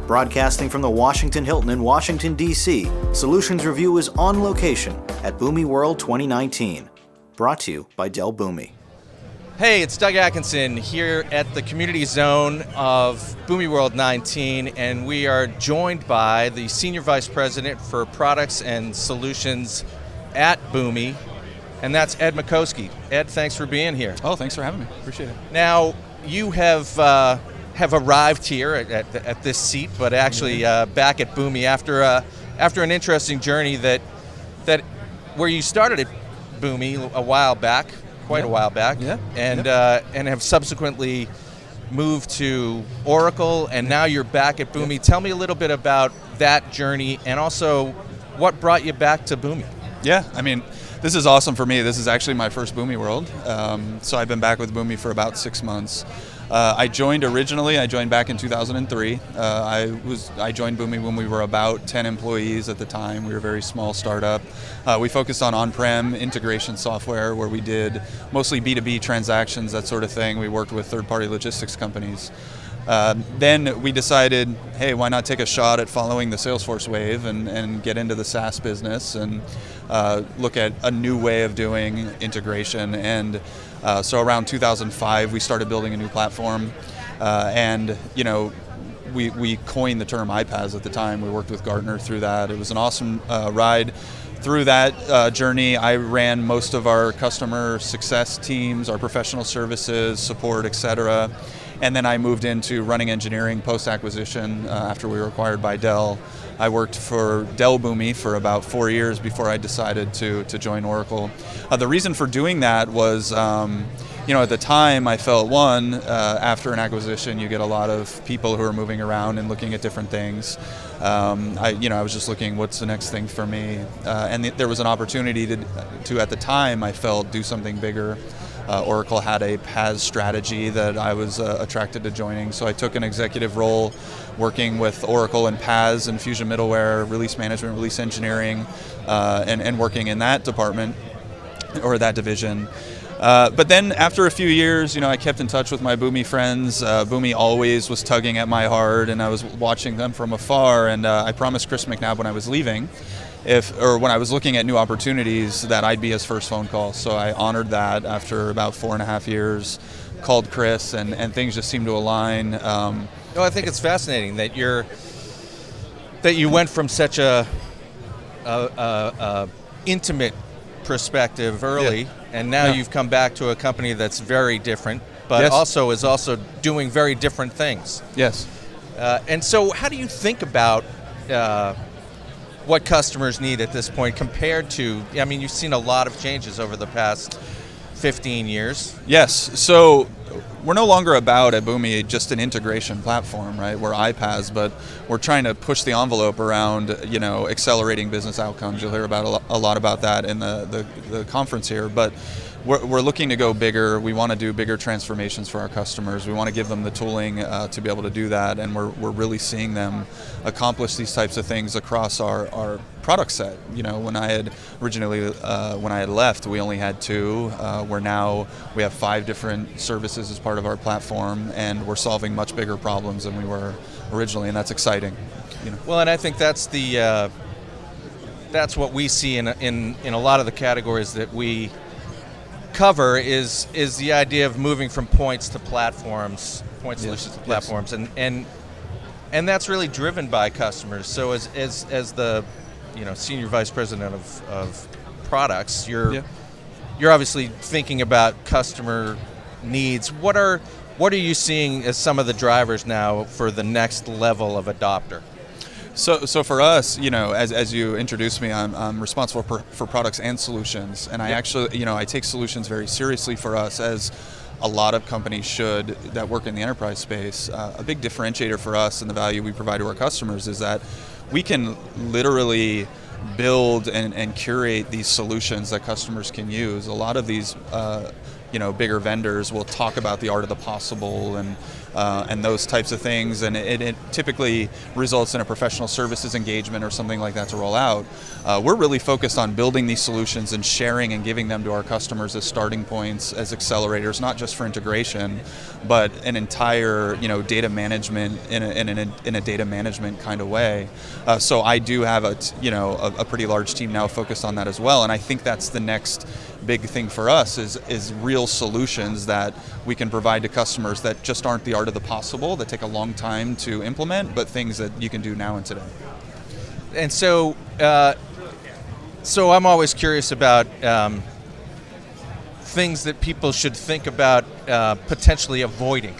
Broadcasting from the Washington Hilton in Washington, D.C., Solutions Review is on location at Boomi World 2019. Brought to you by Dell Boomi. Hey, it's Doug Atkinson here at the community zone of Boomi World 19, and we are joined by the Senior Vice President for Products and Solutions at Boomi, and that's Ed Macosky. Ed, thanks for being here. Oh, thanks for having me. Appreciate it. Now, you have arrived here at this seat, but actually back at Boomi after an interesting journey that where you started at Boomi a while back. Quite a while back, and have subsequently moved to Oracle, and now you're back at Boomi. Tell me a little bit about that journey, and also what brought you back to Boomi. Yeah, I mean, this is awesome for me. This is actually my first Boomi World, so I've been back with Boomi for about 6 months. I joined back in 2003. I joined Boomi when we were about 10 employees at the time. We were a very small startup. We focused on-prem integration software where we did mostly B2B transactions, that sort of thing. We worked with third-party logistics companies. Then we decided, hey, why not take a shot at following the Salesforce wave and get into the SaaS business and look at a new way of doing integration. And so around 2005, we started building a new platform, and we coined the term iPaaS at the time. We worked with Gartner through that. It was an awesome ride. Through that journey, I ran most of our customer success teams, our professional services, support, etc. And then I moved into running engineering post-acquisition after we were acquired by Dell. I worked for Dell Boomi for about 4 years before I decided to join Oracle. The reason for doing that was, at the time I felt after an acquisition you get a lot of people who are moving around and looking at different things. I was just looking, what's the next thing for me? And there was an opportunity to at the time I felt do something bigger. Oracle had a PaaS strategy that I was attracted to joining, so I took an executive role working with Oracle and PaaS and Fusion middleware, release management, release engineering, and working in that department or that division. But then after a few years, I kept in touch with my Boomi friends. Boomi always was tugging at my heart, and I was watching them from afar, and I promised Chris McNabb when I was leaving, when I was looking at new opportunities, that I'd be his first phone call. So I honored that after about 4.5 years, called Chris, and things just seemed to align. I think it's fascinating that you went from such a intimate perspective early, and now you've come back to a company that's very different, but also is doing very different things. Yes. And so how do you think about what customers need at this point compared to, you've seen a lot of changes over the past 15 years. Yes, so we're no longer about at Boomi just an integration platform, right? We're iPaaS, but we're trying to push the envelope around, accelerating business outcomes. You'll hear about a lot about that in the conference here, but we're looking to go bigger. We want to do bigger transformations for our customers. We want to give them the tooling to be able to do that, and we're really seeing them accomplish these types of things across our product set. When I had left, we only had 2. We have 5 different services as part of our platform, and we're solving much bigger problems than we were originally, and that's exciting. Well, and I think that's what we see in a lot of the categories that we cover is the idea of moving from points to platforms, solutions to platforms, and that's really driven by customers. So as the senior vice president of products, you're obviously thinking about customer needs. What are you seeing as some of the drivers now for the next level of adopter? So for us, as you introduced me, I'm responsible for products and solutions, and I actually, I take solutions very seriously for us, as a lot of companies should that work in the enterprise space. A big differentiator for us and the value we provide to our customers is that we can literally build and curate these solutions that customers can use. A lot of these bigger vendors will talk about the art of the possible and and those types of things, and it typically results in a professional services engagement or something like that to roll out. We're really focused on building these solutions and sharing and giving them to our customers as starting points, as accelerators, not just for integration, but an entire data management in a data management kind of way. So I do have a pretty large team now focused on that as well, and I think that's the next big thing for us is real solutions that we can provide to customers that just aren't the art of the possible, that take a long time to implement, but things that you can do now and today. And so I'm always curious about things that people should think about potentially avoiding.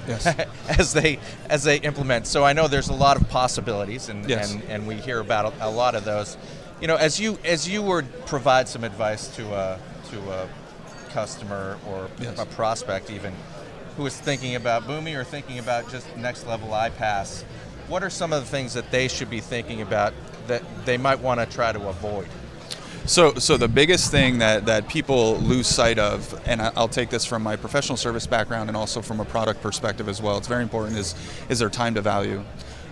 Yes. as they implement. So I know there's a lot of possibilities, and yes. and we hear about a lot of those. As you would provide some advice to a customer or yes. a prospect even who is thinking about Boomi or thinking about just next level iPaaS, what are some of the things that they should be thinking about that they might want to try to avoid? So the biggest thing that people lose sight of, and I'll take this from my professional service background and also from a product perspective as well, it's very important, is their time to value.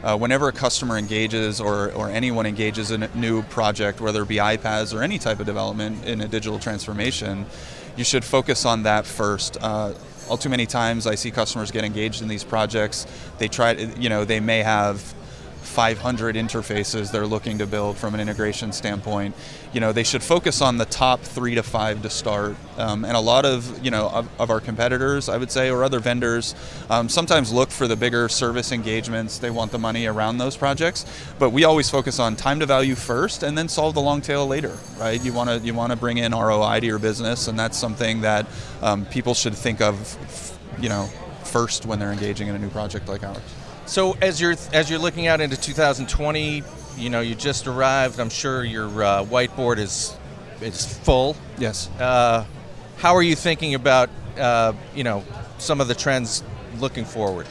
Whenever a customer engages or anyone engages in a new project, whether it be iPaaS or any type of development in a digital transformation, you should focus on that first. All too many times I see customers get engaged in these projects. They may have 500 interfaces they're looking to build from an integration standpoint. They should focus on the top 3 to 5 to start. And a lot of our competitors, I would say, or other vendors, sometimes look for the bigger service engagements. They want the money around those projects, but we always focus on time to value first, and then solve the long tail later. Right? You want to bring in ROI to your business, and that's something that people should think of, first when they're engaging in a new project like ours. So as you're looking out into 2020, you just arrived. I'm sure your whiteboard is full. Yes. How are you thinking about some of the trends looking forward?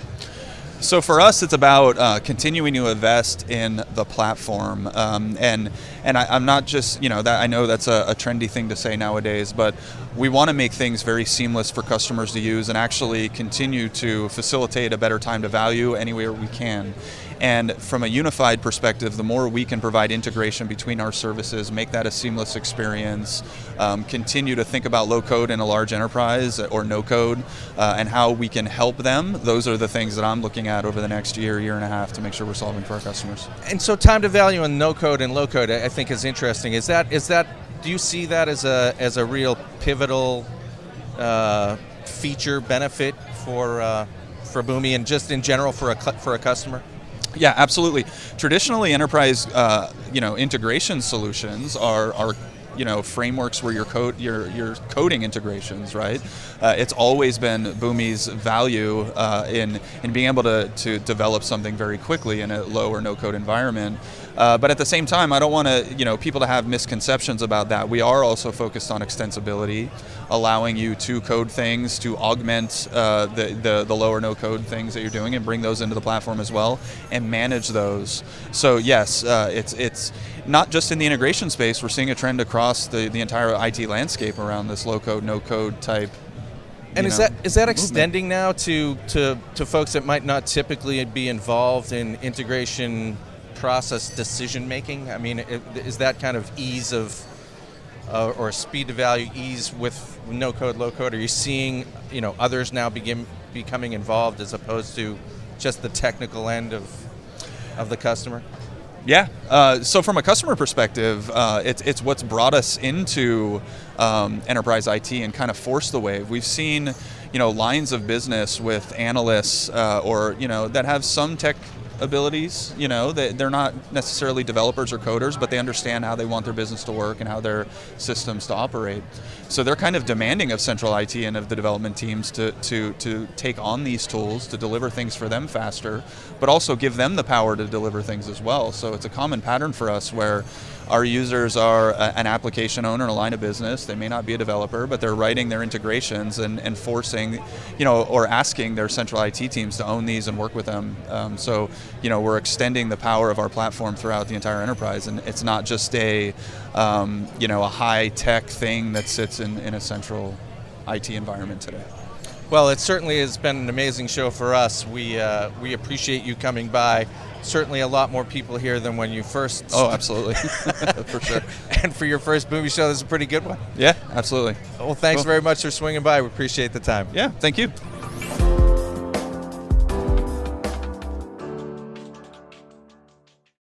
So for us, it's about continuing to invest in the platform, and I'm not just that I know that's a trendy thing to say nowadays, but we want to make things very seamless for customers to use and actually continue to facilitate a better time to value anywhere we can. And from a unified perspective, the more we can provide integration between our services, make that a seamless experience, continue to think about low code in a large enterprise or no code, and how we can help them. Those are the things that I'm looking at over the next year and a half to make sure we're solving for our customers. And so time to value in no code and low code, I think, is interesting. Is that do you see that as a real pivotal feature benefit for Boomi and just in general for a customer? Yeah, absolutely. Traditionally, enterprise, integration solutions are frameworks where you're coding integrations, right? It's always been Boomi's value in being able to develop something very quickly in a low or no code environment. But at the same time, I don't want people to have misconceptions about that. We are also focused on extensibility, allowing you to code things to augment the low or no code things that you're doing and bring those into the platform as well and manage those. So yes, it's not just in the integration space. We're seeing a trend across the entire IT landscape around this low code, no code type. And is that extending now to folks that might not typically be involved in integration process decision making? I mean, is that kind of ease of or speed to value ease with no code, low code? Are you seeing others now becoming involved as opposed to just the technical end of the customer? Yeah. So from a customer perspective, it's what's brought us into enterprise IT and kind of forced the wave. We've seen lines of business with analysts or that have some tech abilities. They're not necessarily developers or coders, but they understand how they want their business to work and how their systems to operate. So they're kind of demanding of central IT and of the development teams to take on these tools to deliver things for them faster, but also give them the power to deliver things as well. So it's a common pattern for us where our users are an application owner in a line of business. They may not be a developer, but they're writing their integrations and forcing, or asking their central IT teams to own these and work with them. So we're extending the power of our platform throughout the entire enterprise, and it's not just a high-tech thing that sits in a central IT environment today. Well, it certainly has been an amazing show for us. We appreciate you coming by. Certainly a lot more people here than when you first. Oh, absolutely. For sure. And for your first Boomi show, this is a pretty good one. Yeah, absolutely. Well, thanks Cool. very much for swinging by. We appreciate the time. Yeah, thank you.